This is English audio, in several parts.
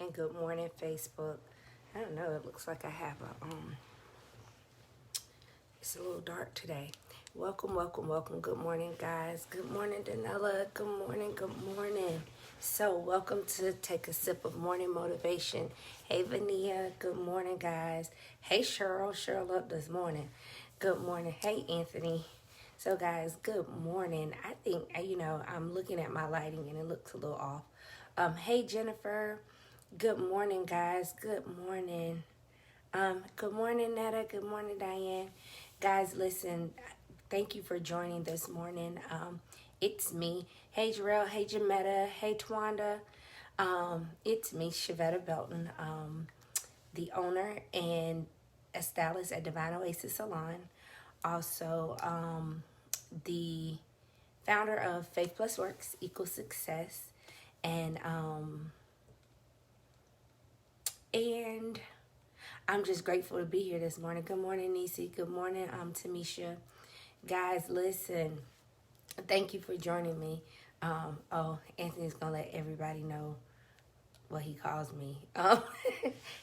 And good morning, Facebook. I don't know, it looks like I have it's a little dark today. Welcome, welcome, welcome. Good morning, guys. Good morning, Danella. Good morning, good morning. So, welcome to Take a Sip of Morning Motivation. Hey, Vania. Good morning, guys. Hey, Cheryl. Cheryl up this morning. Good morning. Hey, Anthony. So, guys, good morning. I think, I'm looking at my lighting and it looks a little off. Hey, Jennifer. Good morning, guys. Good morning. Good morning, Netta. Good morning, Diane. Guys, listen, thank you for joining this morning. It's me. Hey, Jarrell. Hey, Jametta. Hey, Twanda. It's me, Shavetta Belton, the owner and a stylist at Divine Oasis Salon. Also, the founder of Faith Plus Works Equal Success. And I'm just grateful to be here this morning. Good morning, Nisi. Good morning, Tamisha. Guys, listen. Thank you for joining me. Anthony's gonna let everybody know what he calls me.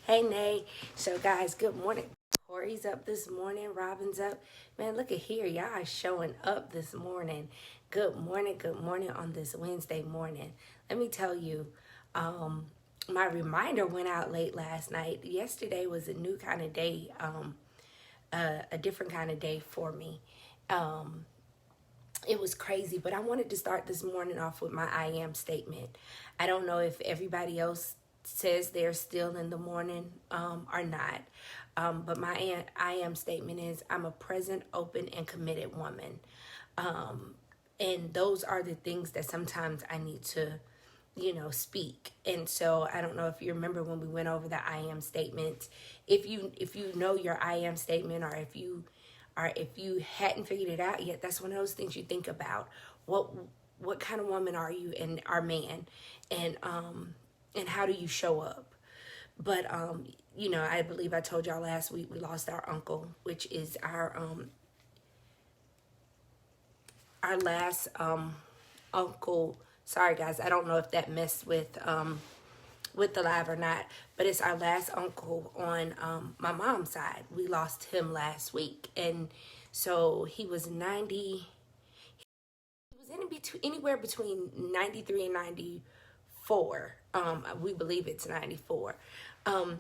Hey, Nay. So, guys, good morning. Corey's up this morning. Robin's up. Man, look at here. Y'all are showing up this morning. Good morning on this Wednesday morning. Let me tell you, my reminder went out late last night. Yesterday was a new kind of day, a different kind of day for me. It was crazy, but I wanted to start this morning off with my I am statement. I don't know if everybody else says they're still in the morning or not, but my I am statement is I'm a present, open, and committed woman. And those are the things that sometimes I need to speak. And so I don't know if you remember when we went over the I am statements. If you know your I am statement, or if you hadn't figured it out yet, that's one of those things you think about. What kind of woman are you and our man, and how do you show up? But I believe I told y'all last week we lost our uncle, which is our last uncle. Sorry, guys, I don't know if that messed with the live or not, but it's our last uncle on my mom's side. We lost him last week, and so he was 90. He was anywhere between 93 and 94. We believe it's 94. And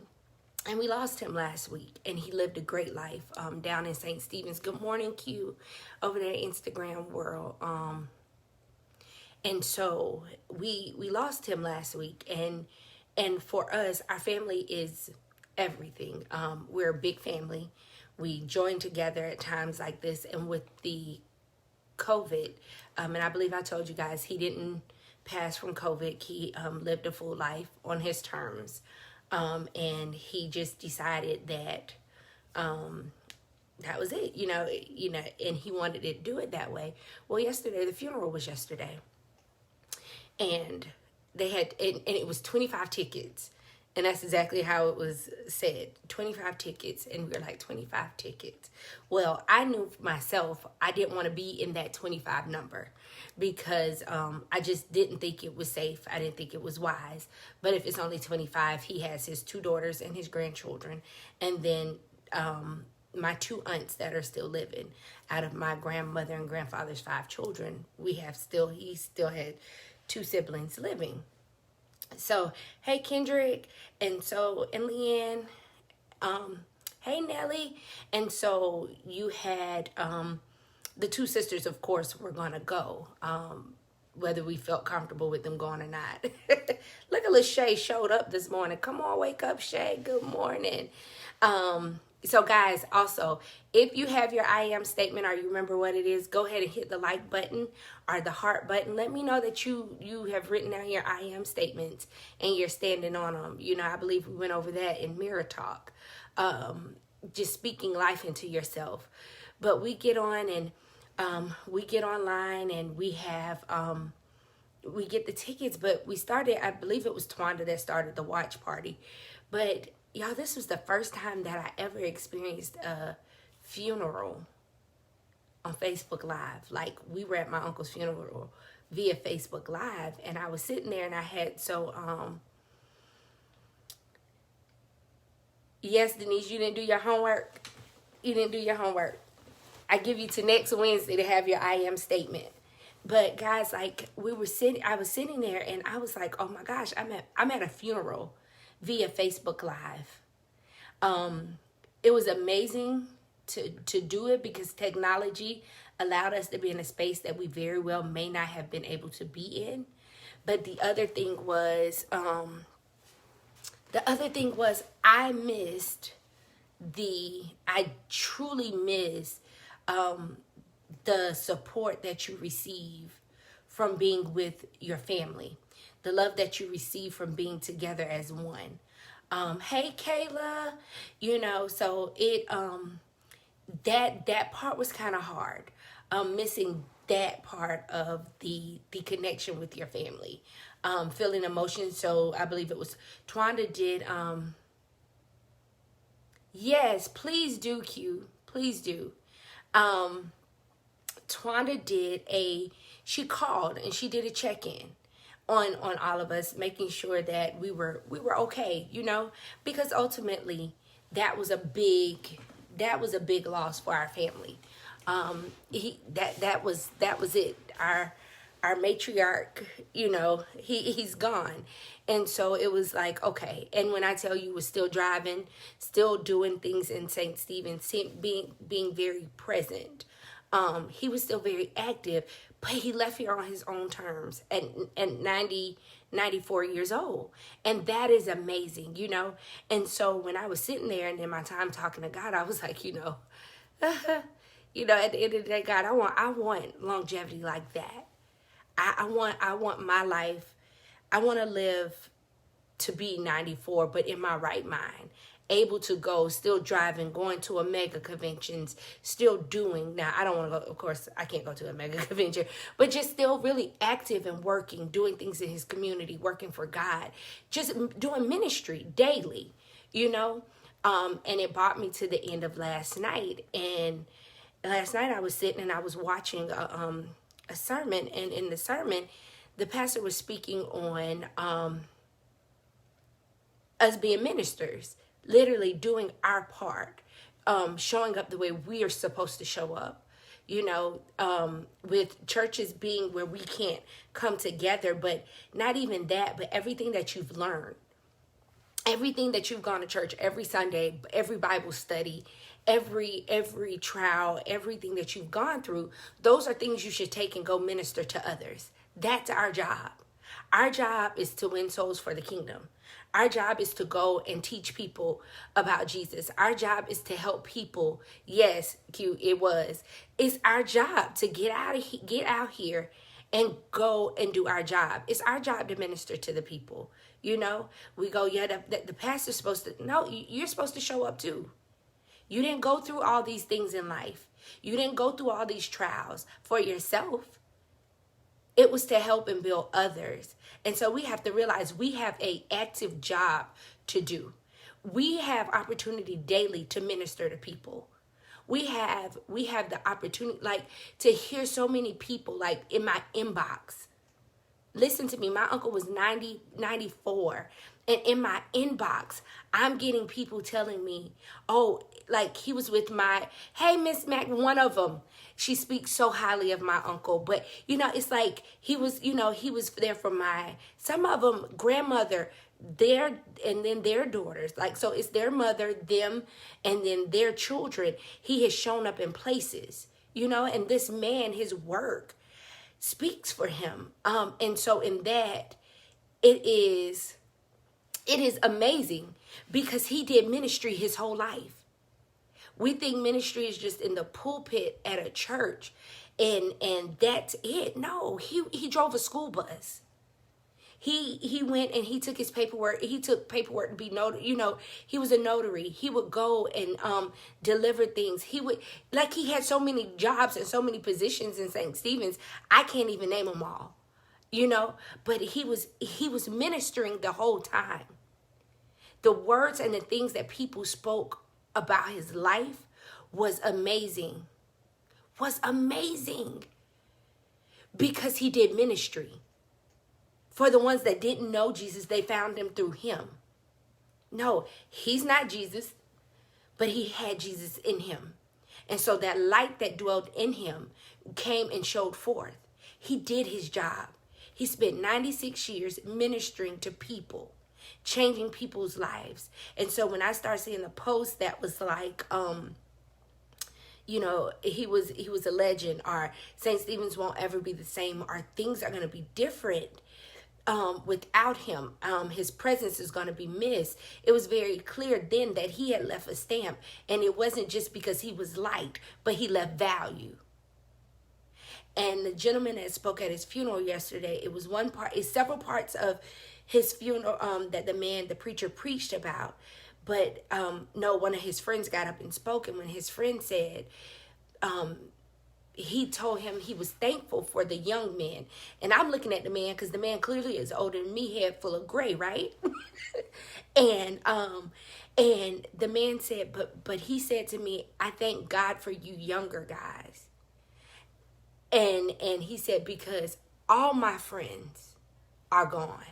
we lost him last week, and he lived a great life down in St. Stephen's. Good morning, Q, over there in Instagram world. And so we lost him last week, and for us, our family is everything. We're a big family. We join together at times like this, and with the COVID, and I believe I told you guys he didn't pass from COVID. He lived a full life on his terms, and he just decided that that was it, and he wanted to do it that way. Well, yesterday, the funeral was yesterday. And they had, and it was 25 tickets. And that's exactly how it was said, 25 tickets. And we were like, 25 tickets. Well, I knew myself, I didn't want to be in that 25 number because I just didn't think it was safe. I didn't think it was wise. But if it's only 25, he has his 2 daughters and his grandchildren. And then my 2 aunts that are still living. Out of my grandmother and grandfather's 5 children, he still had 2 siblings living. So, hey, Kendrick, and Leanne, hey, Nellie. And so you had the 2 sisters, of course, were going to go, whether we felt comfortable with them going or not. Look at Lachey showed up this morning. Come on, wake up, Shay. Good morning. So, guys, also, if you have your I am statement or you remember what it is, go ahead and hit the like button or the heart button. Let me know that you have written down your I am statements and you're standing on them. I believe we went over that in Mirror Talk, just speaking life into yourself. But we get on and we get online and we have we get the tickets, but we started, I believe it was Twanda that started the watch party. But y'all, this was the first time that I ever experienced a funeral on Facebook Live. Like, we were at my uncle's funeral via Facebook Live, and I was sitting there and I had, Yes, Denise, you didn't do your homework. You didn't do your homework. I give you to next Wednesday to have your I am statement. But guys, like I was sitting there and I was like, oh my gosh, I'm at a funeral via Facebook Live. It was amazing to do it because technology allowed us to be in a space that we very well may not have been able to be in. But the other thing was I truly missed the support that you receive from being with your family, the love that you receive from being together as one. Hey Kayla, so it that part was kind of hard. Missing that part of the connection with your family, feeling emotions. So I believe it was Twanda did. Yes, please do, Q. Please do. Twanda she called and she did a check-in on all of us, making sure that we were okay, because ultimately that was a big loss for our family. That was it. Our matriarch, he's gone. And so it was like, okay. And when I tell you was still driving, still doing things in St. Stephen's, being very present. He was still very active, but he left here on his own terms at 94 years old. And that is amazing, And so when I was sitting there and in my time talking to God, I was like, at the end of the day, God, I want longevity like that. I want my life. I want to live to be 94, but in my right mind, able to go, still driving, going to a mega conventions, still doing. Now, I don't want to go, of course, I can't go to a mega convention, but just still really active and working, doing things in his community, working for God, just doing ministry daily, and it brought me to the end of last night. And last night I was sitting and I was watching a sermon, and in the sermon, the pastor was speaking on us being ministers, literally doing our part, showing up the way we are supposed to show up, with churches being where we can't come together, but not even that, but everything that you've learned, everything that you've gone to church every Sunday, every Bible study, every trial, everything that you've gone through, those are things you should take and go minister to others. That's our job. Our job is to win souls for the kingdom. Our job is to go and teach people about Jesus. Our job is to help people. Yes, Q, it was. It's our job to get out here and go and do our job. It's our job to minister to the people. We go, the pastor's supposed to, no, you're supposed to show up too. You didn't go through all these things in life. You didn't go through all these trials for yourself. It was to help and build others. And so we have to realize we have an active job to do. We have opportunity daily to minister to people. We have the opportunity, to hear so many people, in my inbox. Listen to me, my uncle was 94. And in my inbox, I'm getting people telling me, he was with hey, Miss Mac, one of them. She speaks so highly of my uncle. But, it's like he was there for some of them, grandmother, and then their daughters. So it's their mother, them, and then their children. He has shown up in places, and this man, his work speaks for him. And so in that, it is amazing because he did ministry his whole life. We think ministry is just in the pulpit at a church and that's it. No, he drove a school bus. He went and he took his paperwork. He took paperwork to be notary. He was a notary. He would go and deliver things. He had so many jobs and so many positions in St. Stephen's. I can't even name them all. But he was ministering the whole time. The words and the things that people spoke about his life was amazing. Because he did ministry. For the ones that didn't know Jesus, they found him through him. No, he's not Jesus, but he had Jesus in him. And so that light that dwelled in him came and showed forth. He did his job. He spent 96 years ministering to people, changing people's lives. And so when I started seeing the post that was like, he was a legend, or St. Stephen's won't ever be the same, or things are going to be different without him. His presence is going to be missed. It was very clear then that he had left a stamp, and it wasn't just because he was liked, but he left value. And the gentleman that spoke at his funeral yesterday, it was several parts of his funeral that the preacher preached about. But no, one of his friends got up and spoke, and when his friend said, he told him he was thankful for the young men. And I'm looking at the man because the man clearly is older than me, head full of gray, right? and the man said, but he said to me, I thank God for you younger guys. And he said, because all my friends are gone.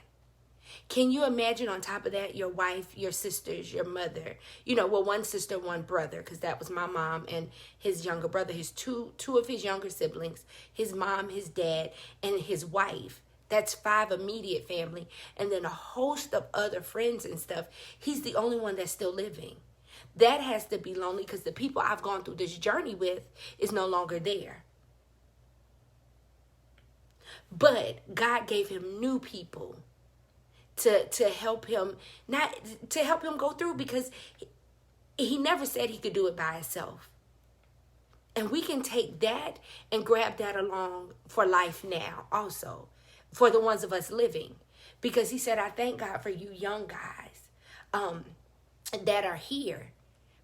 Can you imagine on top of that, your wife, your sisters, your mother, one sister, one brother, because that was my mom and his younger brother, his two of his younger siblings, his mom, his dad, and his wife. That's 5 immediate family. And then a host of other friends and stuff. He's the only one that's still living. That has to be lonely because the people I've gone through this journey with is no longer there. But God gave him new people to help him, not to help him go through, because he never said he could do it by himself. And we can take that and grab that along for life now also, for the ones of us living. Because he said, I thank God for you young guys that are here,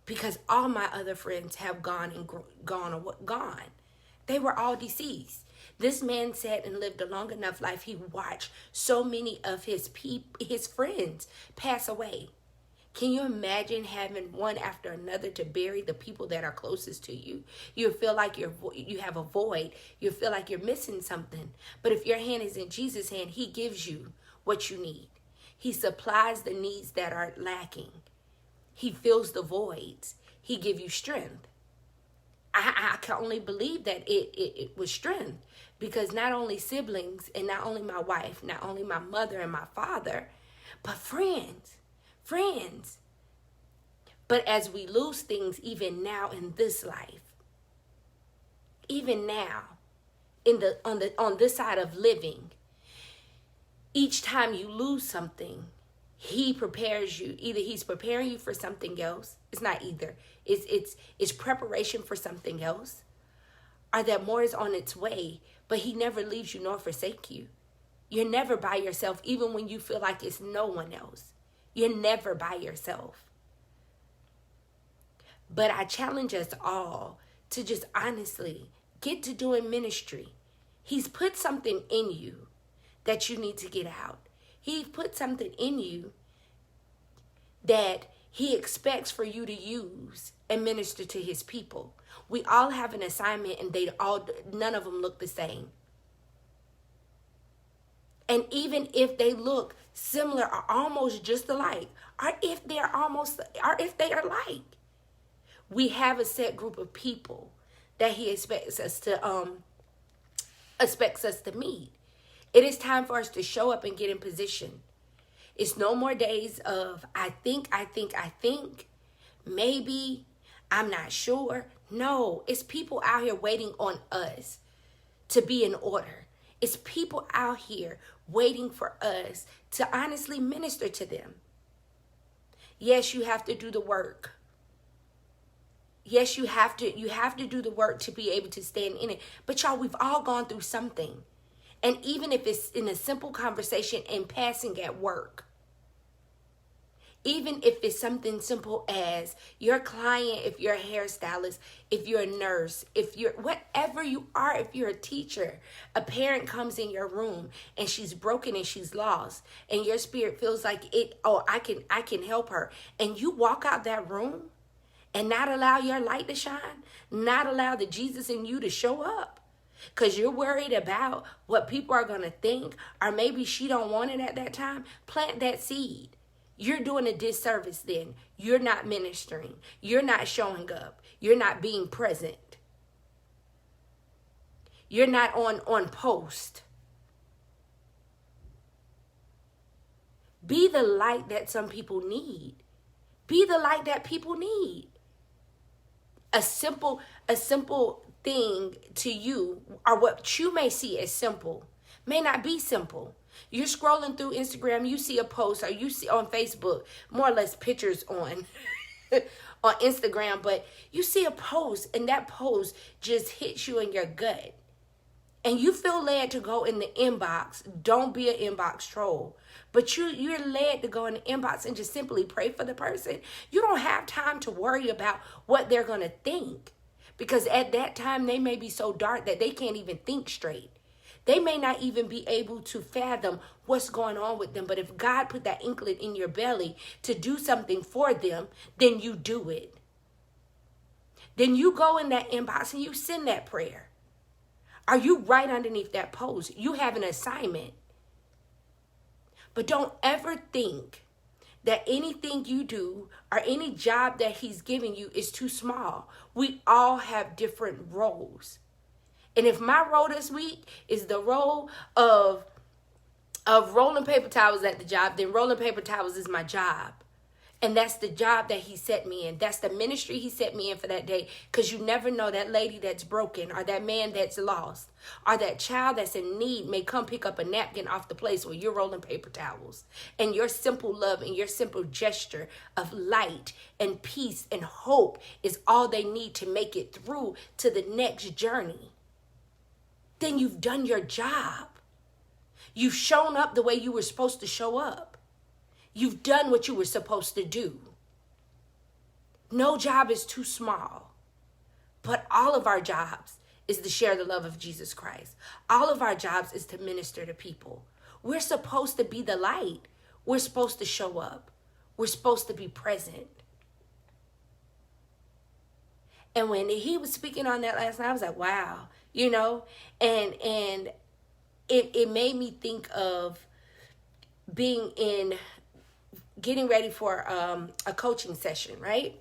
because all my other friends have gone. They were all deceased. This man sat and lived a long enough life. He watched so many of his friends pass away. Can you imagine having one after another to bury the people that are closest to you? You feel like you have a void. You feel like you're missing something. But if your hand is in Jesus' hand, he gives you what you need. He supplies the needs that are lacking. He fills the voids. He gives you strength. I can only believe that it was strength, because not only siblings and not only my wife, not only my mother and my father, but friends. But as we lose things, even now in this life, even now on this side of living, each time you lose something, he prepares you. Either he's preparing you for something else. It's not either. It's preparation for something else. Or that more is on its way, but he never leaves you nor forsake you. You're never by yourself, even when you feel like it's no one else. You're never by yourself. But I challenge us all to just honestly get to doing ministry. He's put something in you that you need to get out. He put something in you that he expects for you to use and minister to his people. We all have an assignment, and none of them look the same. And even if they look similar or almost just alike, or if they are alike, we have a set group of people that he expects us to meet. It is time for us to show up and get in position. It's no more days of I think, maybe, I'm not sure. No, it's people out here waiting on us to be in order. It's people out here waiting for us to honestly minister to them. Yes, you have to do the work. Yes, you have to do the work to be able to stand in it. But y'all, we've all gone through something. And even if it's in a simple conversation in passing at work, even if it's something simple as your client, if you're a hairstylist, if you're a nurse, if you're whatever you are, if you're a teacher, a parent comes in your room and she's broken and she's lost, and your spirit feels like I can help her, and you walk out that room and not allow your light to shine, not allow the Jesus in you to show up, because you're worried about what people are going to think, or maybe she don't want it at that time, plant that seed. you're doing a disservice then. You're not ministering. You're not showing up. You're not being present. You're not on post. Be the light that some people need. Be the light that people need. A simple thing to you, or what you may see as simple, may not be simple. You're scrolling through Instagram, you see a post, or you see on Facebook, more or less pictures on on Instagram, but you see a post and that post just hits you in your gut. And you feel led to go in the inbox. Don't be an inbox troll. But you're led to go in the inbox and just simply pray for the person. You don't have time to worry about what they're going to think. Because at that time, they may be so dark that they can't even think straight. They may not even be able to fathom what's going on with them. But if God put that inkling in your belly to do something for them, then you do it. Then you go in that inbox and you send that prayer. Are you right underneath that post? You have an assignment. But don't ever think that anything you do or any job that he's giving you is too small. We all have different roles. And if my role this week is the role of rolling paper towels at the job, then rolling paper towels is my job. And that's the job that he set me in. That's the ministry he set me in for that day. Because you never know, that lady that's broken, or that man that's lost, or that child that's in need may come pick up a napkin off the place where you're rolling paper towels. And your simple love and your simple gesture of light and peace and hope is all they need to make it through to the next journey. Then you've done your job. You've shown up the way you were supposed to show up. You've done what you were supposed to do. No job is too small, but all of our jobs is to share the love of Jesus Christ. All of our jobs is to minister to people. We're supposed to be the light. We're supposed to show up. We're supposed to be present. And when he was speaking on that last night, I was like, wow, and it made me think of getting ready for a coaching session, right?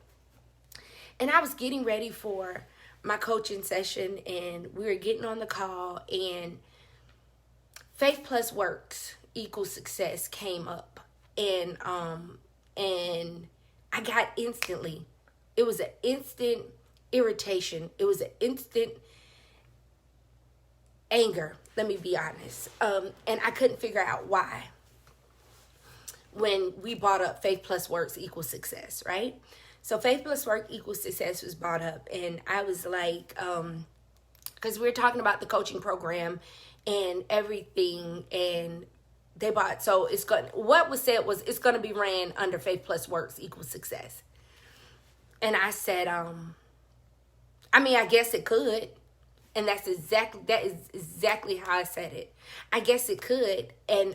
And I was getting ready for my coaching session, and we were getting on the call, and faith plus works equals success came up, and I got instantly. It was an instant irritation. It was an instant anger. Let me be honest, and I couldn't figure out why. When we brought up faith plus works equals success, right? So faith plus work equals success was brought up. And I was like, because we were talking about the coaching program and everything. And they bought, so what was said was it's going to be ran under faith plus works equals success. And I said, I guess it could. And that is exactly how I said it. I guess it could. And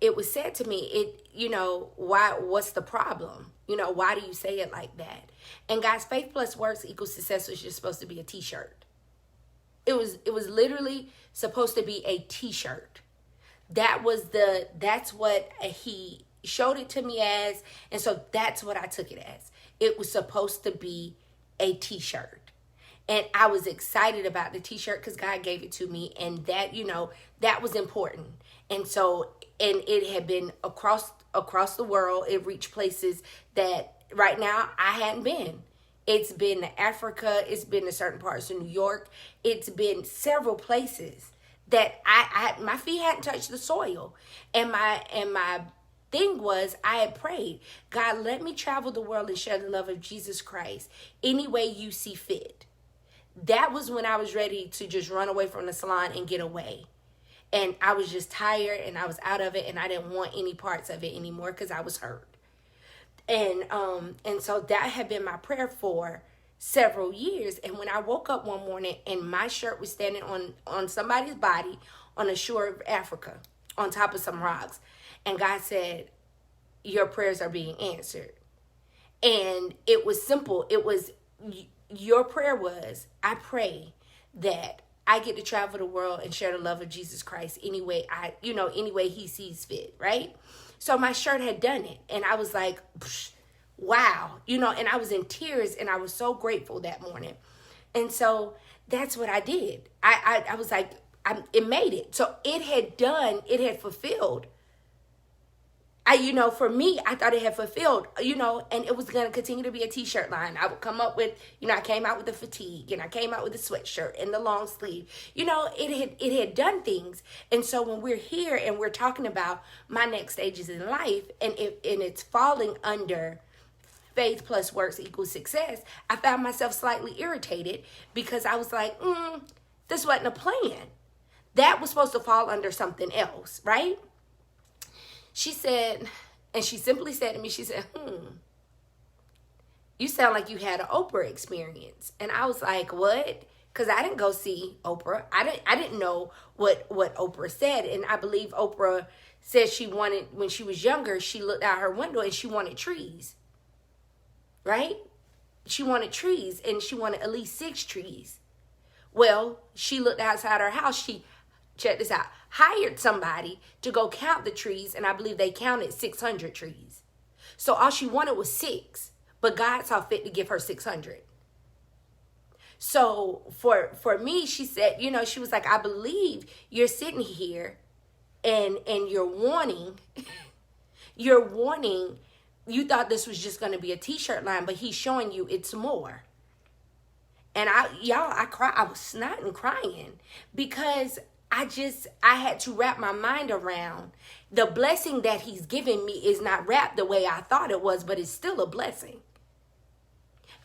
it was said to me, what's the problem? Why do you say it like that? And guys, faith plus works equals success was just supposed to be a t-shirt. It was literally supposed to be a t-shirt. That's what he showed it to me as. And so that's what I took it as. It was supposed to be a t-shirt. And I was excited about the t-shirt because God gave it to me. And that, that was important. And so, and it had been across the world. It reached places that right now I hadn't been. It's been to Africa. It's been to certain parts of New York. It's been several places that my feet hadn't touched the soil. And my thing was, I had prayed, God, let me travel the world and share the love of Jesus Christ any way you see fit. That was when I was ready to just run away from the salon and get away. And I was just tired and I was out of it and I didn't want any parts of it anymore because I was hurt. And so that had been my prayer for several years. And when I woke up one morning and my shirt was standing on somebody's body on the shore of Africa on top of some rocks. And God said, your prayers are being answered. And it was simple. It was, your prayer was, I pray that I get to travel the world and share the love of Jesus Christ any way he sees fit, right? So my shirt had done it. And I was like, wow, you know, and I was in tears and I was so grateful that morning. And so that's what I did. I was like, it made it. So it had fulfilled. For me, I thought it had fulfilled, and it was going to continue to be a t-shirt line. I would come up with, I came out with the fatigue, and I came out with the sweatshirt and the long sleeve. It had done things. And so when we're here and we're talking about my next stages in life, and it's falling under faith plus works equals success, I found myself slightly irritated because I was like, this wasn't a plan. That was supposed to fall under something else, right? She said, and she simply said to me, she said, you sound like you had an Oprah experience. And I was like, what? Because I didn't go see Oprah. I didn't know what Oprah said. And I believe Oprah said she wanted, when she was younger, she looked out her window and she wanted trees. Right? She wanted trees, and she wanted at least 6 trees. Well, she looked outside her house. She, check this out, hired somebody to go count the trees, and I believe they counted 600 trees. So all she wanted was 6, but God saw fit to give her 600. So for me, she said, she was like, I believe you're sitting here and you're wanting, you thought this was just going to be a t-shirt line, but he's showing you it's more. And I cried. I was snotting crying because I had to wrap my mind around the blessing that he's giving me is not wrapped the way I thought it was, but it's still a blessing.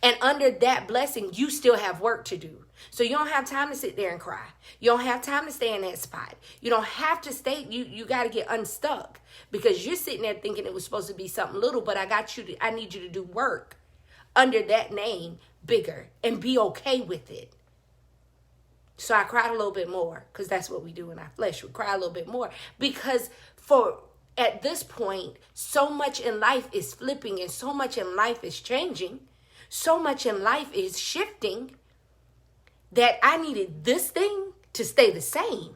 And under that blessing, you still have work to do. So you don't have time to sit there and cry. You don't have time to stay in that spot. You don't have to stay. You got to get unstuck because you're sitting there thinking it was supposed to be something little, but I need you to do work under that name bigger and be okay with it. So I cried a little bit more because that's what we do in our flesh. We cry a little bit more because at this point, so much in life is flipping and so much in life is changing. So much in life is shifting that I needed this thing to stay the same.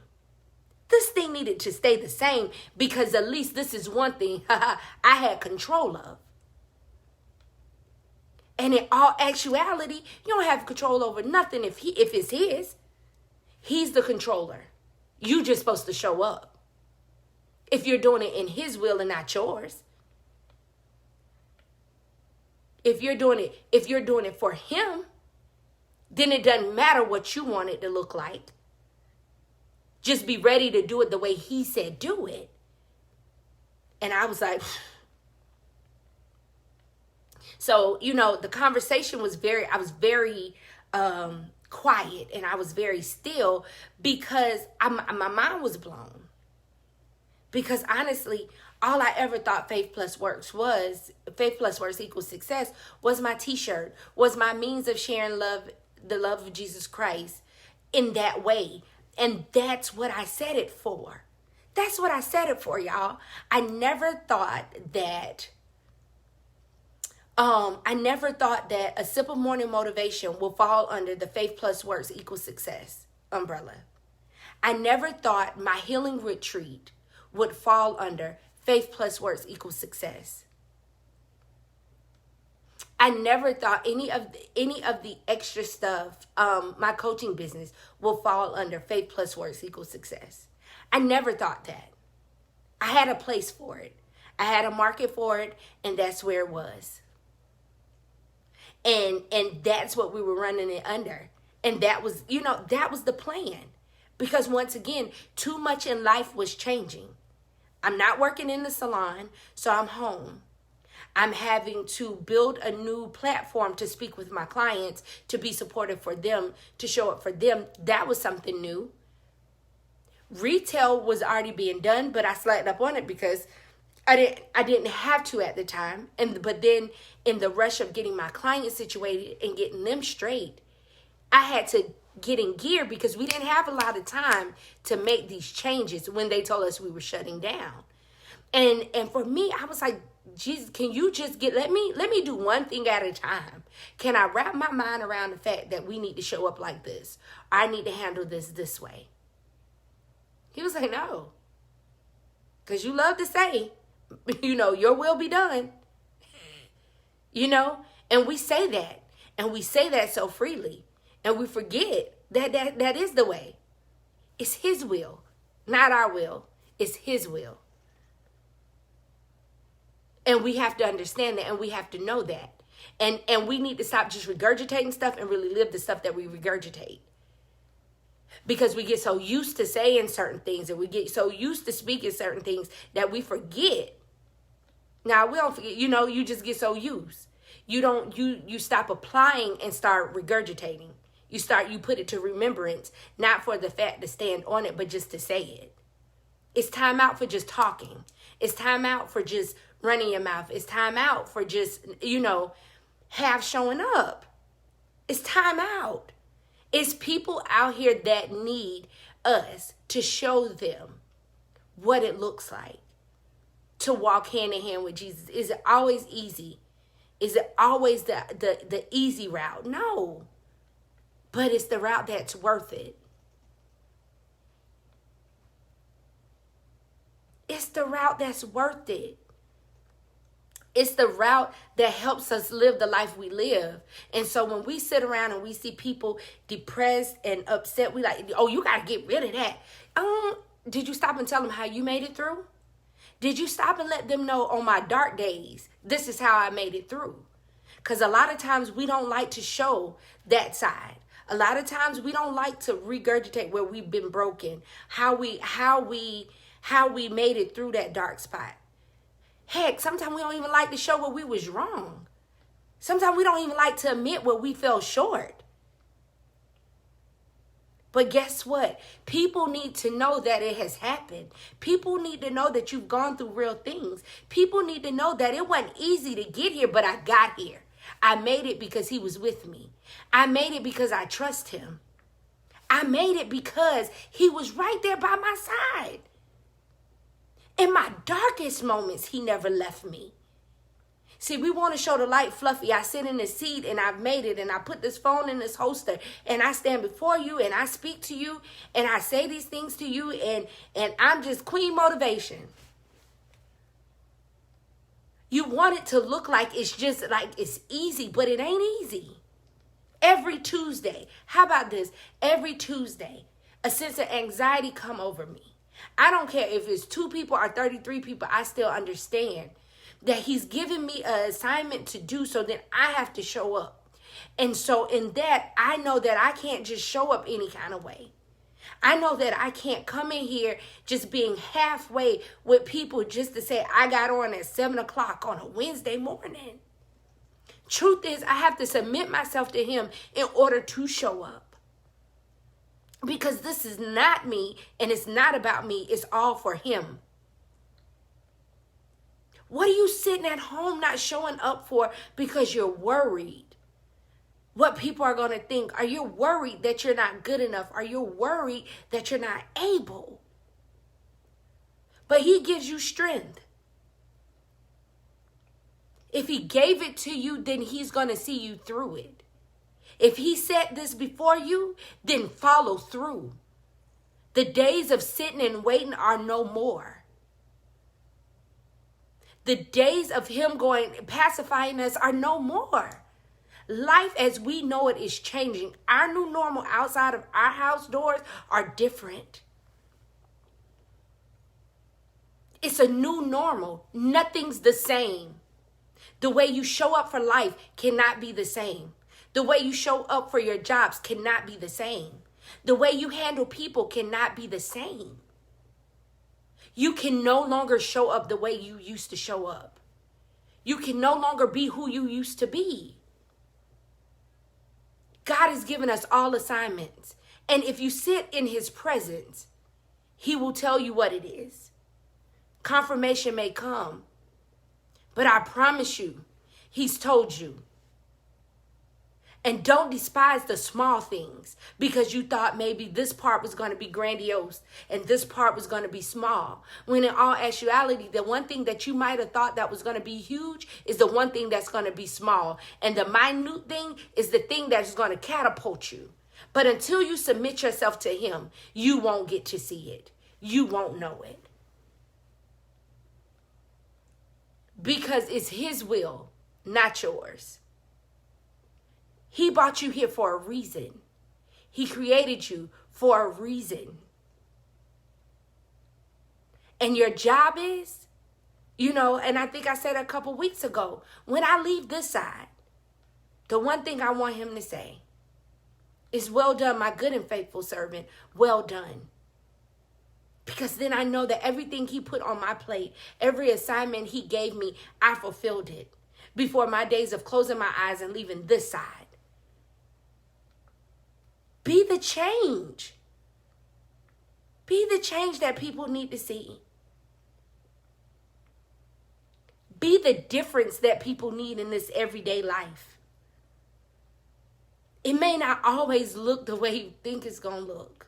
This thing needed to stay the same because at least this is one thing I had control of. And in all actuality, you don't have control over nothing if it's his. He's the controller. You just supposed to show up. If you're doing it in his will and not yours. If you're doing it for him, then it doesn't matter what you want it to look like. Just be ready to do it the way he said do it. And I was like, so, the conversation was I was very quiet and I was very still because my mind was blown. Because honestly, all I ever thought faith plus works equals success was my t-shirt, was my means of sharing the love of Jesus Christ in that way. And that's what I said it for. That's what I said it for, y'all. I never thought that a simple morning motivation will fall under the faith plus works equals success umbrella. I never thought my healing retreat would fall under faith plus works equals success. I never thought any of the extra stuff, my coaching business, will fall under faith plus works equals success. I never thought that. I had a place for it. I had a market for it, and that's where it was. And that's what we were running it under. And that was the plan. Because once again, too much in life was changing. I'm not working in the salon, so I'm home. I'm having to build a new platform to speak with my clients, to be supportive for them, to show up for them. That was something new. Retail was already being done, but I slacked up on it because I didn't have to at the time. But then in the rush of getting my clients situated and getting them straight, I had to get in gear because we didn't have a lot of time to make these changes when they told us we were shutting down. And for me, I was like, Jesus, can you just let me do one thing at a time? Can I wrap my mind around the fact that we need to show up like this? Or I need to handle this way? He was like, no. Because you love to say, Your will be done. And we say that. And we say that so freely. And we forget that is the way. It's his will, not our will. It's his will. And we have to understand that, and we have to know that. And we need to stop just regurgitating stuff and really live the stuff that we regurgitate. Because we get so used to saying certain things, and we get so used to speaking certain things that we forget. Now, we don't forget, you just get so used. You stop applying and start regurgitating. You put it to remembrance, not for the fact to stand on it, but just to say it. It's time out for just talking. It's time out for just running your mouth. It's time out for just, half showing up. It's time out. It's people out here that need us to show them what it looks like to walk hand in hand with Jesus. Is it always easy? Is it always the easy route? No. But it's the route that's worth it. It's the route that's worth it. It's the route that helps us live the life we live. And so when we sit around and we see people depressed and upset, we like, oh, you got to get rid of that. Did you stop and tell them how you made it through? Did you stop and let them know on my dark days, this is how I made it through? Because a lot of times we don't like to show that side. A lot of times we don't like to regurgitate where we've been broken, how we made it through that dark spot. Heck, sometimes we don't even like to show where we was wrong. Sometimes we don't even like to admit where we fell short. But guess what? People need to know that it has happened. People need to know that you've gone through real things. People need to know that it wasn't easy to get here, but I got here. I made it because he was with me. I made it because I trust him. I made it because he was right there by my side. In my darkest moments, he never left me. See, we want to show the light fluffy. I sit in the seat and I've made it, and I put this phone in this holster, and I stand before you and I speak to you and I say these things to you, and I'm just queen motivation. You want it to look like it's just like it's easy, but it ain't easy. Every Tuesday, how about this? Every Tuesday, a sense of anxiety come over me. I don't care if it's 2 people or 33 people, I still understand that he's given me an assignment to do, so then I have to show up. And so in that, I know that I can't just show up any kind of way. I know that I can't come in here just being halfway with people just to say I got on at 7 o'clock on a Wednesday morning. Truth is, I have to submit myself to him in order to show up. Because this is not me, and it's not about me. It's all for him. What are you sitting at home not showing up for because you're worried what people are going to think? Are you worried that you're not good enough? Are you worried that you're not able? But he gives you strength. If he gave it to you, then he's going to see you through it. If he set this before you, then follow through. The days of sitting and waiting are no more. The days of him pacifying us are no more. Life as we know it is changing. Our new normal outside of our house doors are different. It's a new normal. Nothing's the same. The way you show up for life cannot be the same. The way you show up for your jobs cannot be the same. The way you handle people cannot be the same. You can no longer show up the way you used to show up. You can no longer be who you used to be. God has given us all assignments. And if you sit in his presence, he will tell you what it is. Confirmation may come, but I promise you, he's told you. And don't despise the small things because you thought maybe this part was going to be grandiose and this part was going to be small. When in all actuality, the one thing that you might have thought that was going to be huge is the one thing that's going to be small. And the minute thing is the thing that's going to catapult you. But until you submit yourself to him, you won't get to see it. You won't know it. because it's his will, not yours. He brought you here for a reason. He created you for a reason. And your job is, and I think I said a couple weeks ago, when I leave this side, the one thing I want him to say is, well done, my good and faithful servant, well done. Because then I know that everything he put on my plate, every assignment he gave me, I fulfilled it before my days of closing my eyes and leaving this side. Be the change. Be the change that people need to see. Be the difference that people need in this everyday life. It may not always look the way you think it's going to look.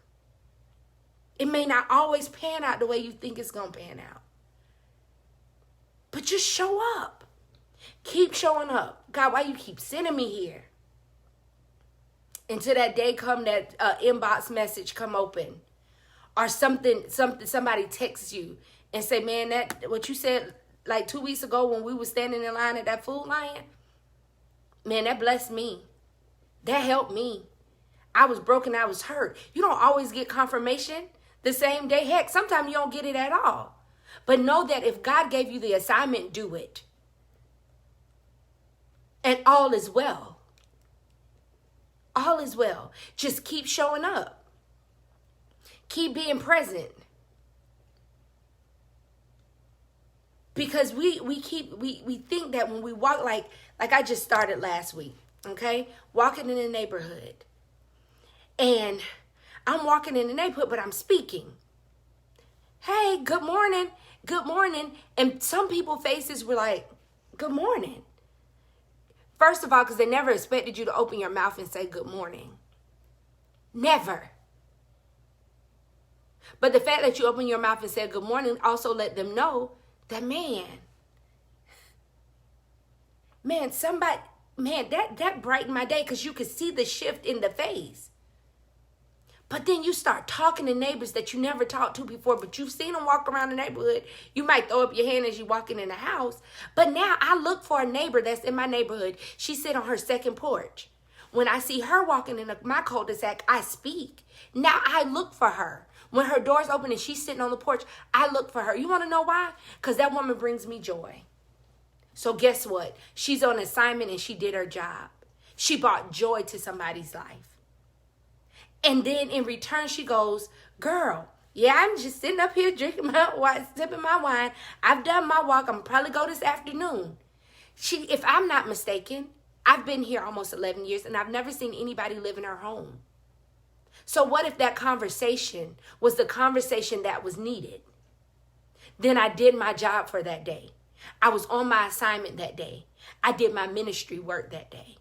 It may not always pan out the way you think it's going to pan out. But just show up. Keep showing up. God, why you keep sending me here? Until that day come, that inbox message come open. Or somebody texts you and say, man, that what you said like 2 weeks ago when we were standing in line at that Food Lion, man, that blessed me. That helped me. I was broken. I was hurt. You don't always get confirmation the same day. Heck, sometimes you don't get it at all. But know that if God gave you the assignment, do it. And all is well. All is well. Just keep showing up. Keep being present. Because we think that when we walk like I just started last week, okay? Walking in the neighborhood. And I'm walking in the neighborhood, but I'm speaking. Hey, good morning. Good morning. And some people's faces were like, good morning. First of all, because they never expected you to open your mouth and say good morning. Never. But the fact that you open your mouth and said good morning also let them know that, that brightened my day, because you could see the shift in the face. But then you start talking to neighbors that you never talked to before, but you've seen them walk around the neighborhood. You might throw up your hand as you're walking in the house. But now I look for a neighbor that's in my neighborhood. She sit on her second porch. When I see her walking in my cul-de-sac, I speak. Now I look for her. When her door's open and she's sitting on the porch, I look for her. You want to know why? Because that woman brings me joy. So guess what? She's on assignment and she did her job. She brought joy to somebody's life. And then in return, she goes, girl, yeah, I'm just sitting up here drinking my wine, sipping my wine. I've done my walk. I'm probably go this afternoon. If I'm not mistaken, I've been here almost 11 years and I've never seen anybody live in her home. So what if that conversation was the conversation that was needed? Then I did my job for that day. I was on my assignment that day. I did my ministry work that day.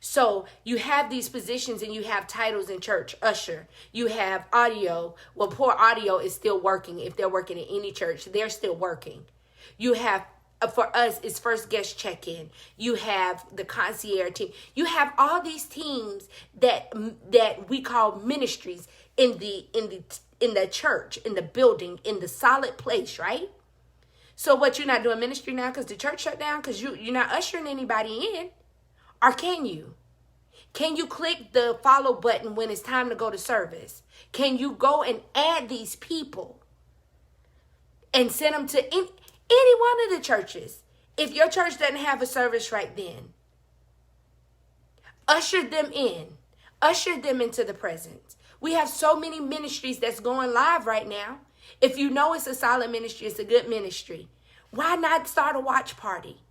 So you have these positions and you have titles in church, usher. You have audio. Well, poor audio is still working. If they're working in any church, they're still working. You have, for us, it's first guest check-in. You have the concierge team. You have all these teams that we call ministries in the church, in the building, in the solid place, right? So what, you're not doing ministry now because the church shut down because you're not ushering anybody in? Or can you? Can you click the follow button when it's time to go to service? Can you go and add these people and send them to any one of the churches? If your church doesn't have a service right then, usher them in. Usher them into the presence. We have so many ministries that's going live right now. If you know it's a solid ministry, it's a good ministry, why not start a watch party?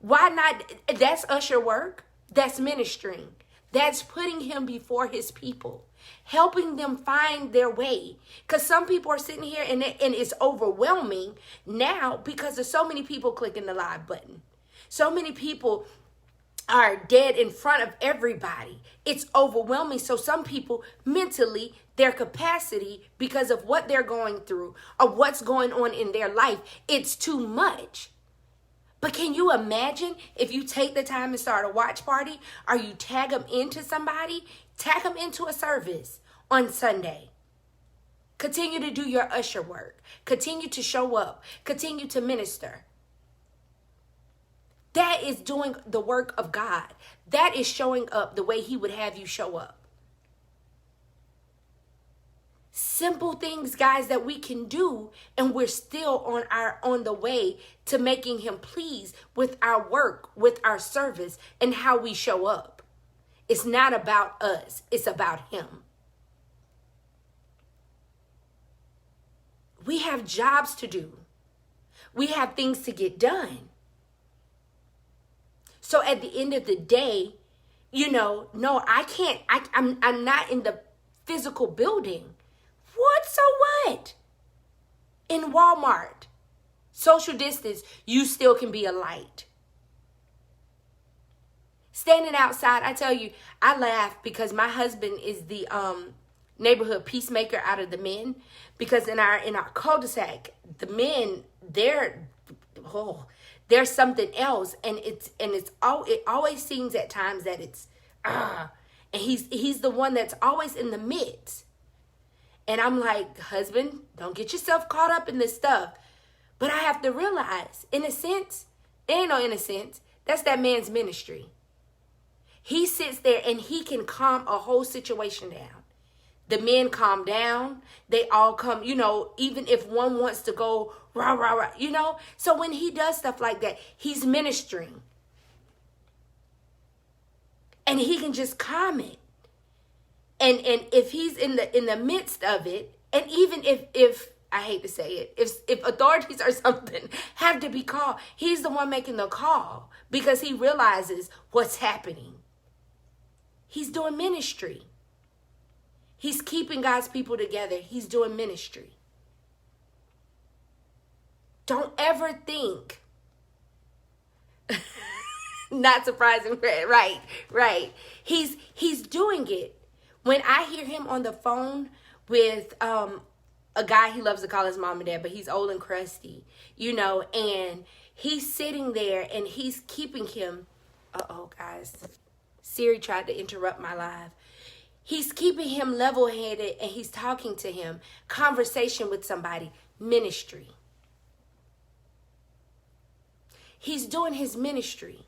Why not? That's usher work. That's ministering. That's putting him before his people, helping them find their way. Because some people are sitting here and it's overwhelming now because there's so many people clicking the live button. So many people are dead in front of everybody. It's overwhelming. So some people mentally, their capacity, because of what they're going through or what's going on in their life, it's too much. But can you imagine if you take the time and start a watch party, or you tag them into somebody, tag them into a service on Sunday? Continue to do your usher work. Continue to show up. Continue to minister. That is doing the work of God. That is showing up the way he would have you show up. Simple things, guys, that we can do, and we're still on the way to making him pleased with our work, with our service, and how we show up. It's not about us. It's about him. We have jobs to do. We have things to get done. So at the end of the day, no, I can't. I'm not in the physical building. What? So what? In Walmart, social distance, you still can be a light. Standing outside, I tell you, I laugh because my husband is the neighborhood peacemaker out of the men. Because in our cul-de-sac, the men, there's something else, and it always seems at times that it's and he's the one that's always in the midst. And I'm like, husband, don't get yourself caught up in this stuff. But I have to realize, in a sense, that's that man's ministry. He sits there and he can calm a whole situation down. The men calm down. They all come, even if one wants to go rah, rah, rah, So when he does stuff like that, he's ministering. And he can just calm it. And if he's in the midst of it, and even if I hate to say it, if authorities or something have to be called, he's the one making the call because he realizes what's happening. He's doing ministry. He's keeping God's people together. He's doing ministry. Don't ever think. Not surprising, right. He's doing it. When I hear him on the phone with a guy he loves to call his mom and dad, but he's old and crusty, and he's sitting there and he's keeping him. Uh-oh, guys. Siri tried to interrupt my live. He's keeping him level-headed and he's talking to him. Conversation with somebody. Ministry. He's doing his ministry.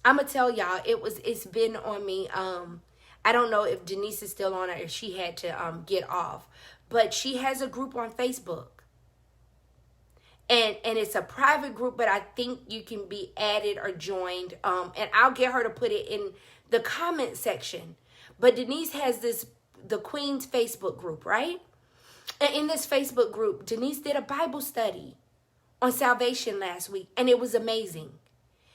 I'm going to tell y'all, it's been on me. I don't know if Denise is still on it or she had to get off. But she has a group on Facebook. And it's a private group, but I think you can be added or joined. And I'll get her to put it in the comment section. But Denise has the Queen's Facebook group, right? And in this Facebook group, Denise did a Bible study on salvation last week. And it was amazing.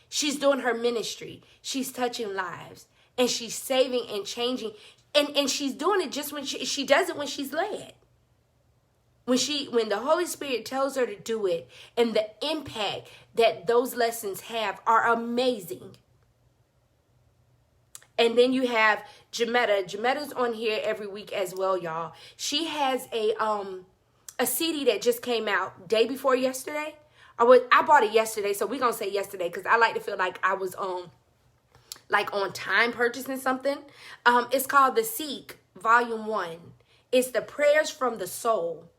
She's doing her ministry. She's touching lives. And she's saving and changing. And she's doing it just when she does it when she's led. When the Holy Spirit tells her to do it, and the impact that those lessons have are amazing. And then you have Jametta. Jametta's on here every week as well, y'all. She has a CD that just came out day before yesterday. I bought it yesterday, so we're gonna say yesterday because I like to feel like I was on time purchasing something. It's called The Seek, Volume 1. It's the prayers from the soul.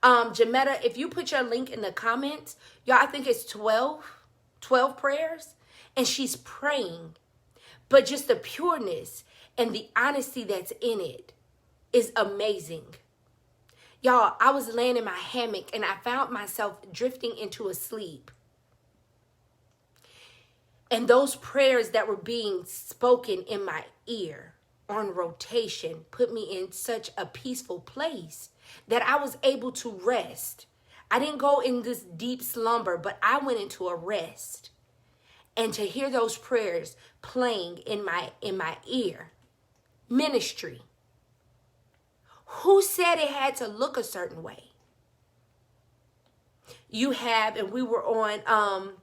Jametta, if you put your link in the comments, y'all, I think it's 12 prayers, and she's praying, but just the pureness and the honesty that's in it is amazing. Y'all, I was laying in my hammock and I found myself drifting into a sleep. And those prayers that were being spoken in my ear on rotation put me in such a peaceful place that I was able to rest. I didn't go in this deep slumber, but I went into a rest. And to hear those prayers playing in my ear, ministry. Who said it had to look a certain way? You have, and we were on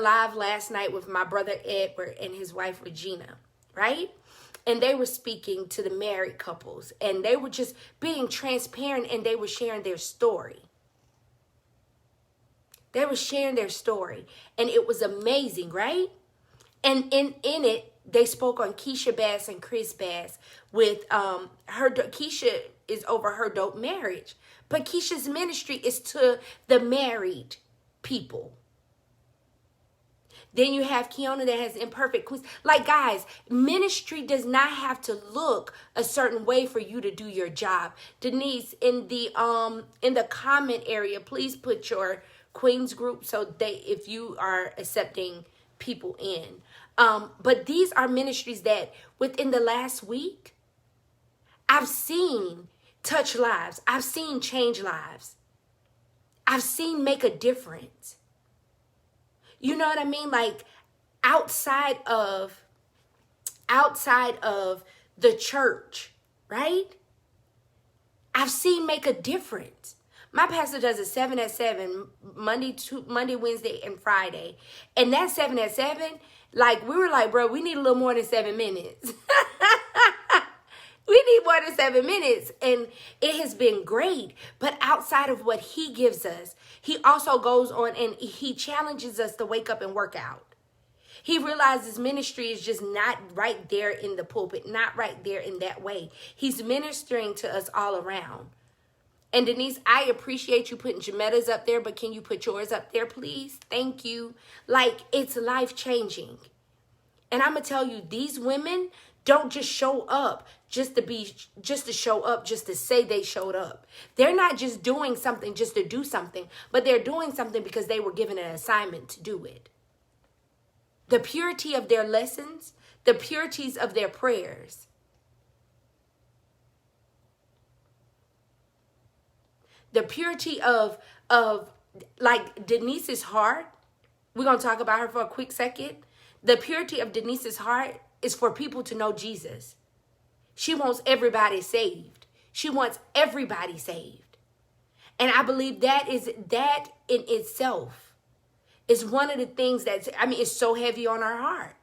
live last night with my brother Edward and his wife Regina, right? And they were speaking to the married couples, and they were just being transparent, and they were sharing their story. They were sharing their story, and it was amazing, right? And in it, they spoke on Keisha Bass and Chris Bass with Keisha is over her dope marriage. But Keisha's ministry is to the married people. Then you have Kiona that has imperfect queens. Like, guys, ministry does not have to look a certain way for you to do your job. Denise, in the comment area, please put your queens group so if you are accepting people in. But these are ministries that within the last week, I've seen touch lives. I've seen change lives. I've seen make a difference. You know what I mean? Like, outside of the church, right? I've seen make a difference. My pastor does a 7 at 7, Monday, Wednesday, and Friday. And that 7 at 7, like, we were like, bro, we need a little more than 7 minutes. We need more than 7 minutes. And it has been great. But outside of what he gives us, he also goes on and he challenges us to wake up and work out. He realizes ministry is just not right there in the pulpit, not right there in that way. He's ministering to us all around. And Denise, I appreciate you putting Jametta's up there, but can you put yours up there, please? Thank you. Like, it's life-changing. And I'm going to tell you, these women don't just show up just to show up, just to say they showed up. They're not just doing something just to do something, but they're doing something because they were given an assignment to do it. The purity of their lessons, the purities of their prayers. The purity of like Denise's heart. We're going to talk about her for a quick second. The purity of Denise's heart is for people to know Jesus. She wants everybody saved. She wants everybody saved. And I believe that in itself is one of the things it's so heavy on our heart.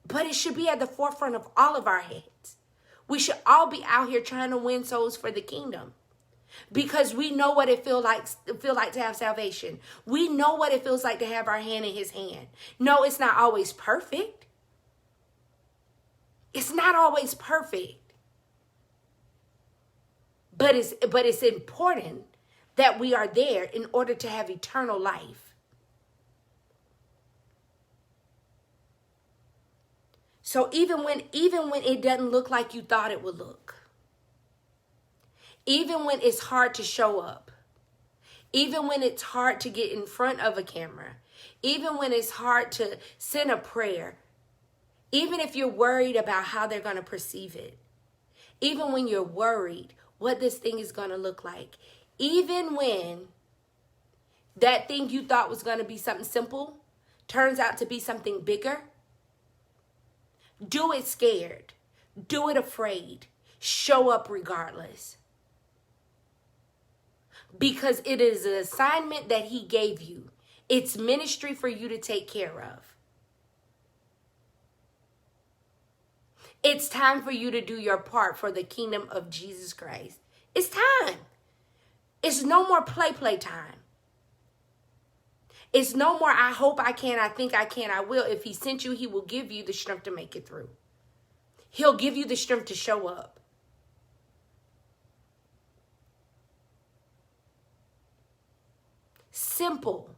But it should be at the forefront of all of our heads. We should all be out here trying to win souls for the kingdom. Because we know what it feel like to have salvation. We know what it feels like to have our hand in his hand. No, it's not always perfect. It's not always perfect. But it's important that we are there in order to have eternal life. So even when it doesn't look like you thought it would look, even when it's hard to show up, even when it's hard to get in front of a camera, even when it's hard to send a prayer, even if you're worried about how they're going to perceive it, even when you're worried what this thing is going to look like, even when that thing you thought was going to be something simple turns out to be something bigger, do it scared, do it afraid, show up regardless. Because it is an assignment that he gave you. It's ministry for you to take care of. It's time for you to do your part for the kingdom of Jesus Christ. It's time. It's no more play time. It's no more, I hope I can, I think I can, I will. If he sent you, he will give you the strength to make it through. He'll give you the strength to show up. Simple.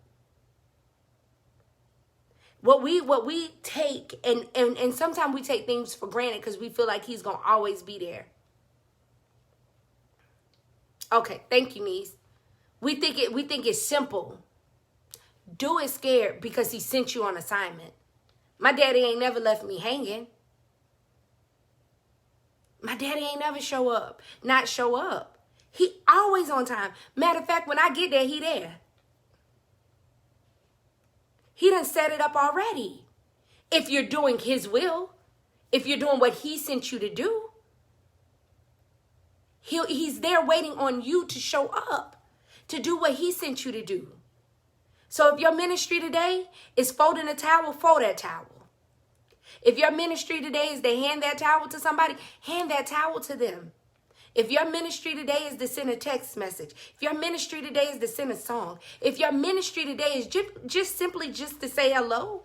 What we take, and sometimes we take things for granted because we feel like he's going to always be there. Okay, thank you, niece. We think it's simple. Do it scared because he sent you on assignment. My daddy ain't never left me hanging. My daddy ain't never not show up. He always on time. Matter of fact, when I get there, he there. He done set it up already. If you're doing his will, if you're doing what he sent you to do, he's there waiting on you to show up, to do what he sent you to do. So if your ministry today is folding a towel, fold that towel. If your ministry today is to hand that towel to somebody, hand that towel to them. If your ministry today is to send a text message, if your ministry today is to send a song, if your ministry today is just simply to say hello,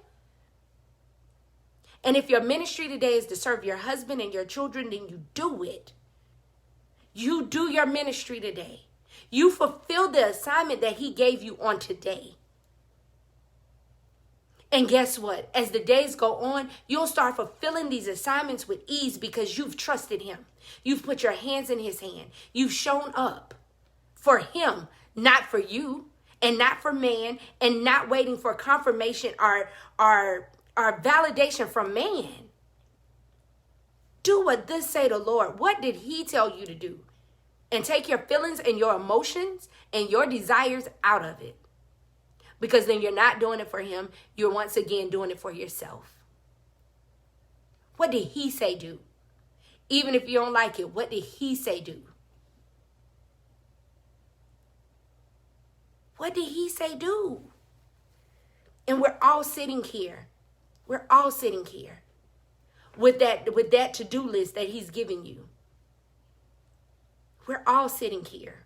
And if your ministry today is to serve your husband and your children, then you do it. You do your ministry today. You fulfill the assignment that he gave you on today. And guess what? As the days go on, you'll start fulfilling these assignments with ease because you've trusted him. You've put your hands in his hand. You've shown up for him, not for you, and not for man, and not waiting for confirmation or validation from man. Do what thus say the Lord. What did he tell you to do? And take your feelings and your emotions and your desires out of it. Because then you're not doing it for him. You're once again doing it for yourself. What did he say do? Even if you don't like it, what did he say do? What did he say do? And we're all sitting here. We're all sitting here with that to-do list that he's given you. We're all sitting here.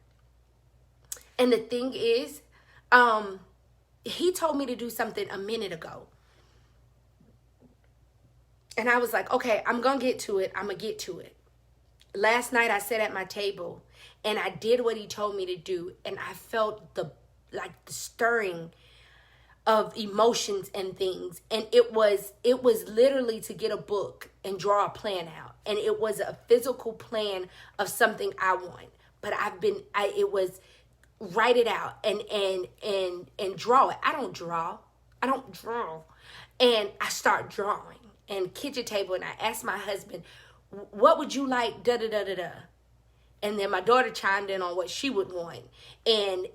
And the thing is, he told me to do something a minute ago. And I was like, okay, I'm going to get to it. I'm going to get to it. Last night I sat at my table and I did what he told me to do. And I felt the stirring of emotions and things. And it was literally to get a book and draw a plan out. And it was a physical plan of something I want. But it was write it out and draw it. I don't draw. And I start drawing and kitchen table. And I asked my husband, what would you like? Da da da da da. And then my daughter chimed in on what she would want. And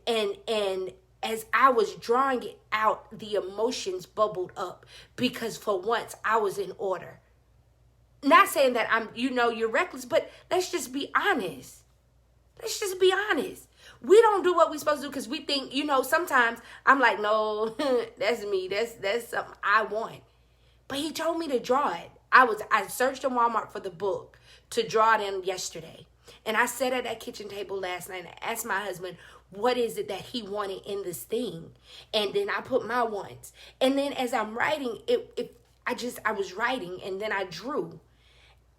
as I was drawing it out, the emotions bubbled up because for once I was in order. Not saying that you're reckless, but let's just be honest. Let's just be honest. We don't do what we're supposed to do because we think, sometimes I'm like, no, that's me. That's something I want. But he told me to draw it. I searched in Walmart for the book to draw it in yesterday. And I sat at that kitchen table last night and I asked my husband, what is it that he wanted in this thing? And then I put my wants. And then as I'm writing, I was writing and then I drew.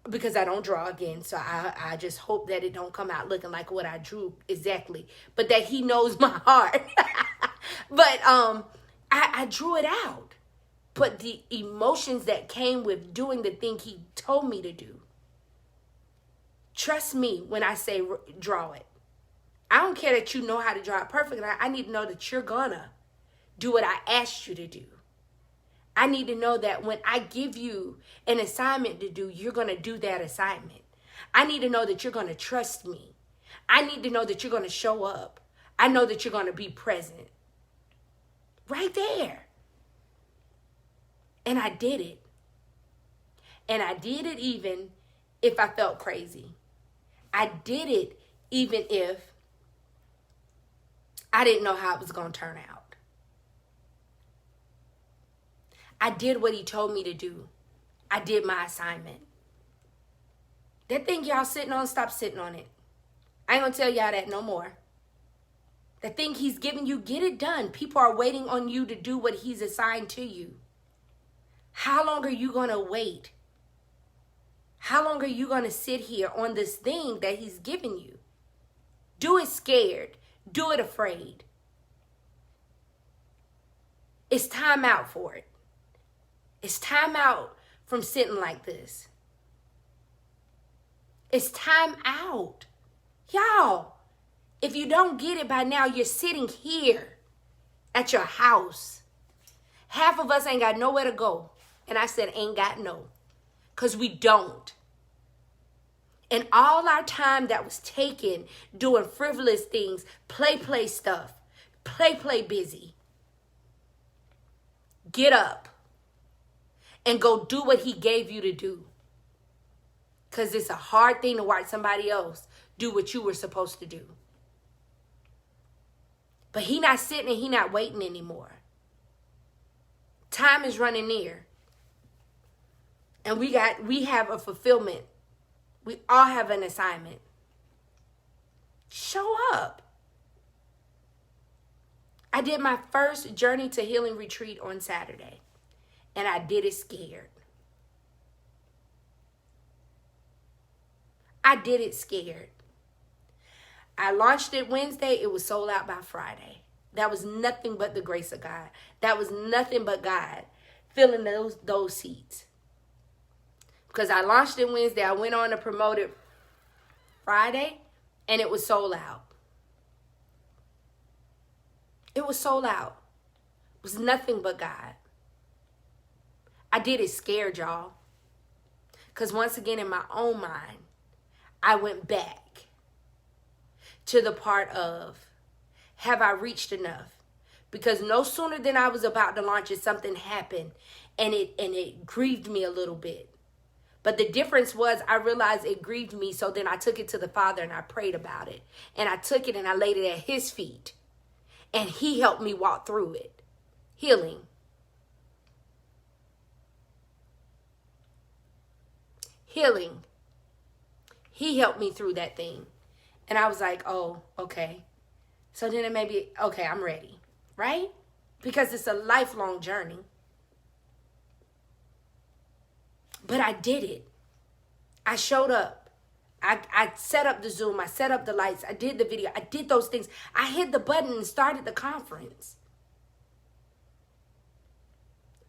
Because I don't draw again. So I just hope that it don't come out looking like what I drew exactly. But that he knows my heart. But I drew it out. But the emotions that came with doing the thing he told me to do. Trust me when I say draw it. I don't care that you know how to draw it perfectly. I need to know that you're gonna do what I asked you to do. I need to know that when I give you an assignment to do, you're going to do that assignment. I need to know that you're going to trust me. I need to know that you're going to show up. I know that you're going to be present. Right there. And I did it. And I did it even if I felt crazy. I did it even if I didn't know how it was going to turn out. I did what he told me to do. I did my assignment. That thing y'all sitting on, stop sitting on it. I ain't gonna tell y'all that no more. The thing he's giving you, get it done. People are waiting on you to do what he's assigned to you. How long are you gonna wait? How long are you gonna sit here on this thing that he's giving you? Do it scared. Do it afraid. It's time out for it. It's time out from sitting like this. It's time out. Y'all, if you don't get it by now, you're sitting here at your house. Half of us ain't got nowhere to go. And I said ain't got no. Because we don't. And all our time that was taken doing frivolous things, play stuff, play busy. Get up. And go do what he gave you to do. Because it's a hard thing to watch somebody else do what you were supposed to do. But he not sitting and he not waiting anymore. Time is running near. And we have a fulfillment. We all have an assignment. Show up. I did my first Journey to Healing retreat on Saturday. And I did it scared. I did it scared. I launched it Wednesday. It was sold out by Friday. That was nothing but the grace of God. That was nothing but God filling those seats. Because I launched it Wednesday. I went on to promote it Friday, and it was sold out. It was sold out. It was nothing but God. I did it scared, y'all. Because once again, in my own mind, I went back to the part of, have I reached enough? Because no sooner than I was about to launch it, something happened, and it grieved me a little bit. But the difference was, I realized it grieved me, so then I took it to the Father and I prayed about it. And I took it and I laid it at his feet. And he helped me walk through it. Healing. Healing. He helped me through that thing. And I was like, oh, okay. So then it may be, okay, I'm ready. Right? Because it's a lifelong journey. But I did it. I showed up. I set up the Zoom. I set up the lights. I did the video. I did those things. I hit the button and started the conference.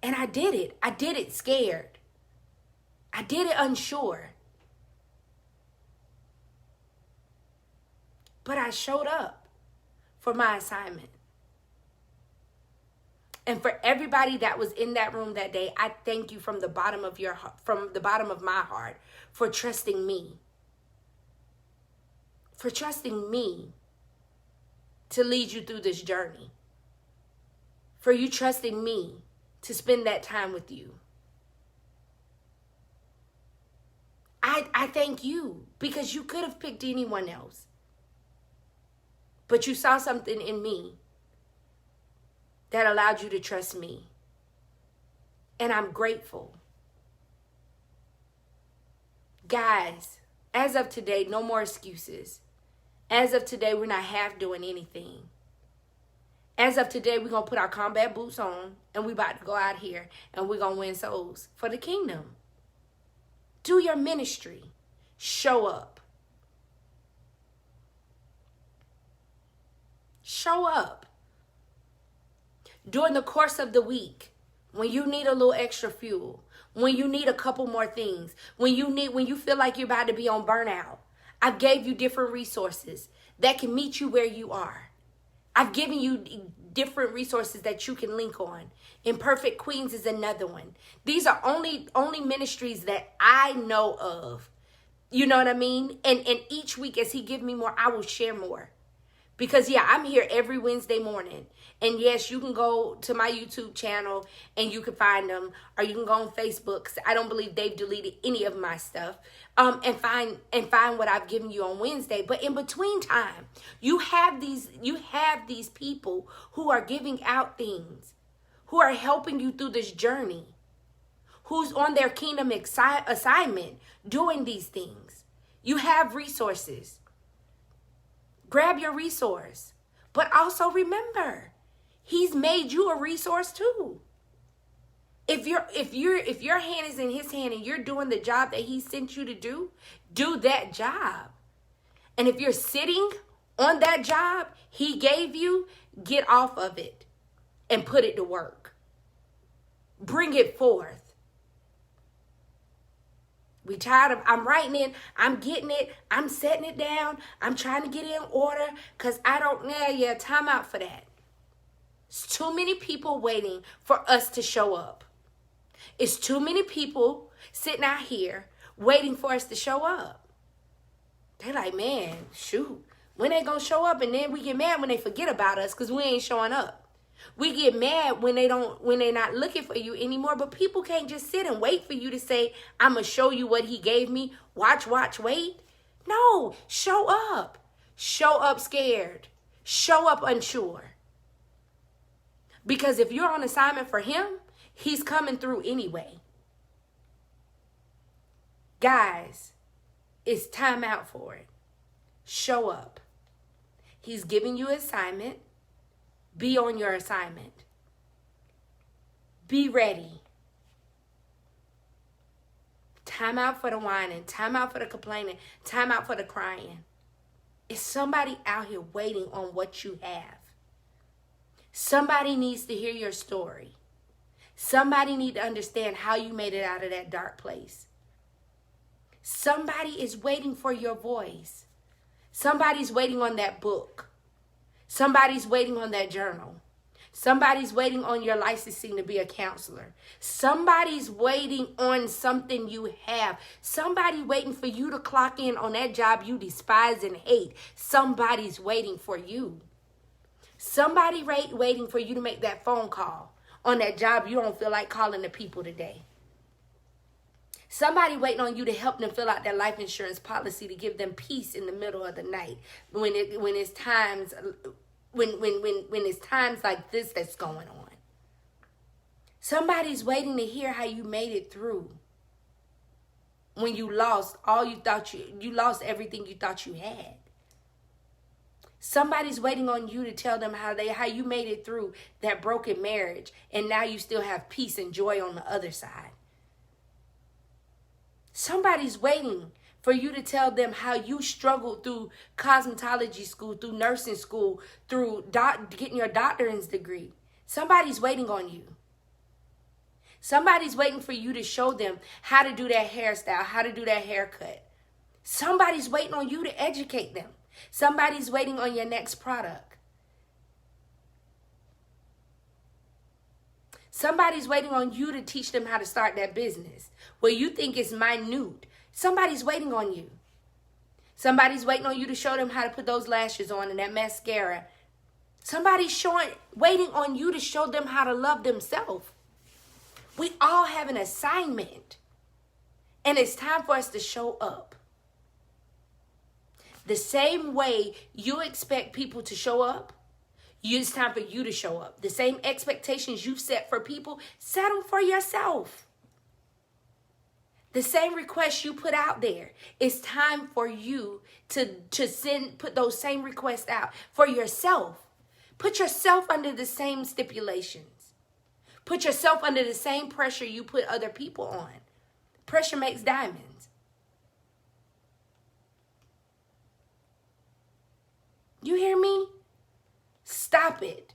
And I did it. I did it scared. I did it unsure. But I showed up for my assignment. And for everybody that was in that room that day, I thank you from the bottom of my heart for trusting me. For trusting me to lead you through this journey. For you trusting me to spend that time with you. I thank you, because you could have picked anyone else. But you saw something in me that allowed you to trust me. And I'm grateful. Guys, as of today, no more excuses. As of today, we're not half doing anything. As of today, we're going to put our combat boots on and we're about to go out here and we're going to win souls for the kingdom. Do your ministry. Show up. Show up. During the course of the week, when you need a little extra fuel, when you need a couple more things, when you feel like you're about to be on burnout, I've gave you different resources that can meet you where you are. I've given you different resources that you can link on. Imperfect Queens is another one. These are only ministries that I know of. You know what I mean? And each week as he give me more, I will share more. Because, yeah, I'm here every Wednesday morning. And, yes, you can go to my YouTube channel and you can find them. Or you can go on Facebook, because I don't believe they've deleted any of my stuff. And find what I've given you on Wednesday. But in between time, you have these people who are giving out things, who are helping you through this journey, who's on their kingdom assignment doing these things. You have resources. Grab your resource. But also remember, he's made you a resource too. If your hand is in his hand and you're doing the job that he sent you to do that job. And if you're sitting on that job he gave you, get off of it and put it to work. Bring it forth. We tired of, I'm writing it, I'm getting it, I'm setting it down, I'm trying to get it in order, because I don't know, time out for that. It's too many people waiting for us to show up. It's too many people sitting out here waiting for us to show up. They're like, man, shoot, when they gonna show up? And then we get mad when they forget about us because we ain't showing up. We get mad when they're not looking for you anymore. But people can't just sit and wait for you to say, I'm going to show you what he gave me. Watch, wait. No, show up. Show up scared. Show up unsure. Because if you're on assignment for him, he's coming through anyway. Guys, it's time out for it. Show up. He's giving you an assignment. Be on your assignment. Be ready. Time out for the whining. Time out for the complaining. Time out for the crying. Is somebody out here waiting on what you have? Somebody needs to hear your story. Somebody needs to understand how you made it out of that dark place. Somebody is waiting for your voice. Somebody's waiting on that book. Somebody's waiting on that journal. Somebody's waiting on your licensing to be a counselor. Somebody's waiting on something you have. Somebody waiting for you to clock in on that job you despise and hate. Somebody's waiting for you. Somebody waiting for you to make that phone call on that job you don't feel like calling the people today. Somebody waiting on you to help them fill out their life insurance policy to give them peace in the middle of the night when it's times like this that's going on. Somebody's waiting to hear how you made it through when you lost all you thought you lost everything you thought you had. Somebody's waiting on you to tell them how you made it through that broken marriage and now you still have peace and joy on the other side. Somebody's waiting for you to tell them how you struggled through cosmetology school, through nursing school, through getting your doctorate's degree. Somebody's waiting on you. Somebody's waiting for you to show them how to do that hairstyle, how to do that haircut. Somebody's waiting on you to educate them. Somebody's waiting on your next product. Somebody's waiting on you to teach them how to start that business where you think it's minute. Somebody's waiting on you. Somebody's waiting on you to show them how to put those lashes on and that mascara. Somebody's waiting on you to show them how to love themselves. We all have an assignment. And it's time for us to show up. The same way you expect people to show up, it's time for you to show up. The same expectations you've set for people, set them for yourself. The same requests you put out there, it's time for you to put those same requests out for yourself. Put yourself under the same stipulations. Put yourself under the same pressure you put other people on. Pressure makes diamonds. You hear me? Stop it.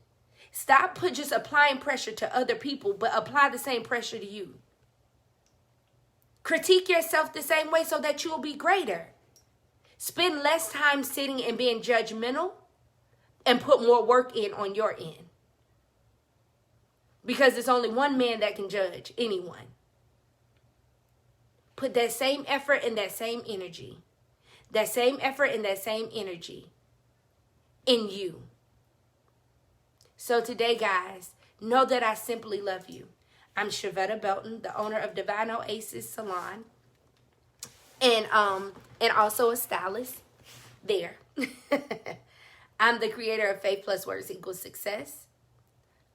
Stop just applying pressure to other people, but apply the same pressure to you. Critique yourself the same way so that you'll be greater. Spend less time sitting and being judgmental and put more work in on your end. Because there's only one man that can judge anyone. Put that same effort and that same energy. That same effort and that same energy in you. So today, guys, know that I simply love you. I'm Shavetta Belton, the owner of Divine Oasis Salon, and also a stylist there. I'm the creator of Faith Plus Words Equals Success.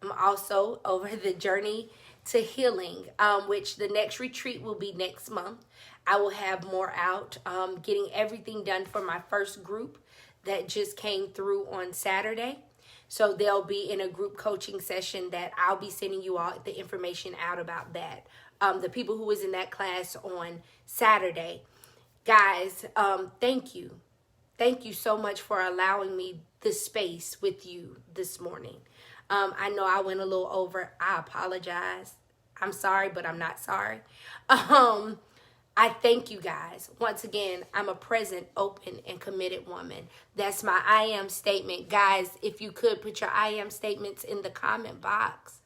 I'm also over the journey to healing, which the next retreat will be next month. I will have more out, getting everything done for my first group that just came through on Saturday. So they'll be in a group coaching session that I'll be sending you all the information out about that. The people who was in that class on Saturday. Guys, thank you. Thank you so much for allowing me this space with you this morning. I know I went a little over. I apologize. I'm sorry, but I'm not sorry. I thank you guys. Once again, I'm a present, open, and committed woman. That's my I am statement. Guys, if you could put your I am statements in the comment box.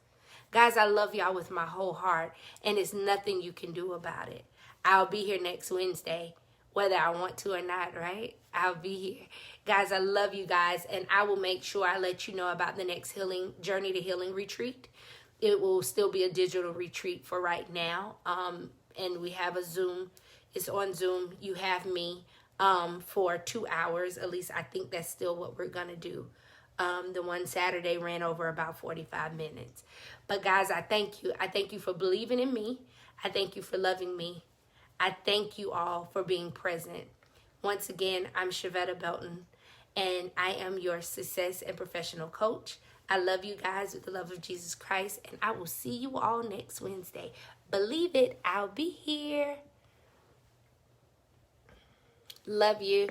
Guys, I love y'all with my whole heart, and it's nothing you can do about it. I'll be here next Wednesday, whether I want to or not, right? I'll be here. Guys, I love you guys, and I will make sure I let you know about the next Journey to Healing retreat. It will still be a digital retreat for right now. And we have a Zoom. It's on Zoom. You have me for 2 hours. At least I think that's still what we're going to do. The one Saturday ran over about 45 minutes. But guys, I thank you. I thank you for believing in me. I thank you for loving me. I thank you all for being present. Once again, I'm Shavetta Belton, and I am your success and professional coach. I love you guys with the love of Jesus Christ, and I will see you all next Wednesday. Believe it, I'll be here. Love you.